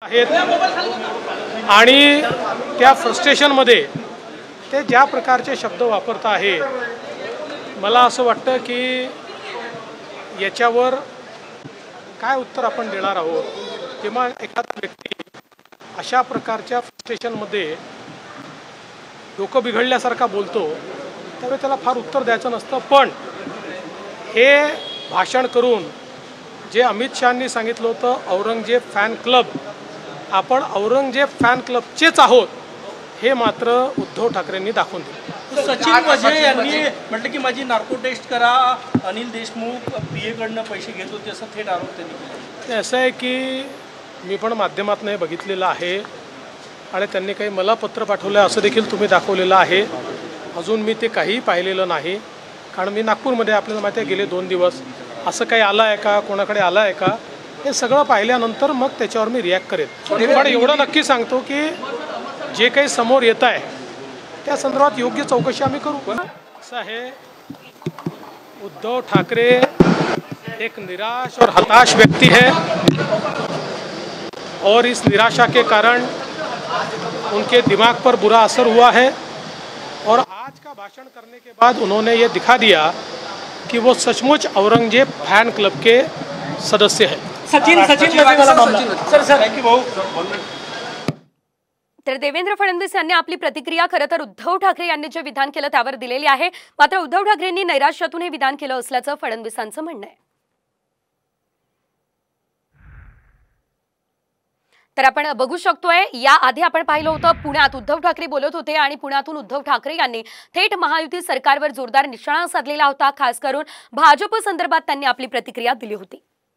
आहेत आणि त्या फ्रस्ट्रेशनमध्ये ते ज्या प्रकारचे शब्द वापरत आहे, मला असं वाटतं की याच्यावर काय उत्तर आपण देणार आहोत। जेव्हा एखादा व्यक्ती अशा प्रकारच्या फ्रस्ट्रेशनमध्ये डोकं बिघडल्यासारखा बोलतो त्यावेळी त्याला फार उत्तर द्यायचं नसतं। पण हे भाषण करून जे अमित शहांनी सांगितलं होतं औरंगजेब फॅन क्लब, आपण औरंगजेब फॅन क्लबचेच आहोत हे मात्र उद्धव ठाकरेंनी दाखवून दिलं। सचिन वाझे यांनी म्हटलं की माझी नार्को टेस्ट करा, अनिल देशमुख पीएकडनं पैसे घेत होते असं थेट आरोप त्यांनी केला। असं आहे की मी पण माध्यमातून हे बघितलेलं आहे आणि त्यांनी काही मला पत्र पाठवलं असं देखील तुम्ही दाखवलेलं आहे। अजून मी ते काही पाहिलेलं नाही, कारण मी नागपूरमध्ये आपल्याला माहिती आहे गेले 2 दिवस असं काही आलं आहे का, कोणाकडे आलं आहे का, हे सगळं पाहिल्यानंतर मग त्याच्यावर मी रिॲक्ट करेन। पण एवढं नक्की सांगतो की जे काही समोर येत आहे त्या संदर्भात योग्य चौकशी आम्ही करू। असं आहे, उद्धव ठाकरे एक निराश और हताश व्यक्ति है और इस निराशा के कारण उनके दिमाग पर बुरा असर हुआ है और आज का भाषण करने के बाद उन्होंने ये दिखा दिया कि वो सचमुच औरंगजेब फैन क्लब के सदस्य हैं। तर देवेंद्र फडणवीस यांनी आपली प्रतिक्रिया खरं तर उद्धव ठाकरे यांनी जे विधान केलं त्यावर दिलेली आहे। मात्र उद्धव ठाकरेंनी नैराश्यातून हे विधान केलं असल्याचं फडणवीसांचं म्हणणं आहे। तर आपण बघू शकतोय, या आधी आपण पाहिलं होतं पुण्यात उद्धव ठाकरे बोलत होते आणि पुण्यातून उद्धव ठाकरे यांनी थेट महायुती सरकारवर जोरदार निशाणा साधलेला होता। खास करून भाजप संदर्भात त्यांनी आपली प्रतिक्रिया दिली होती।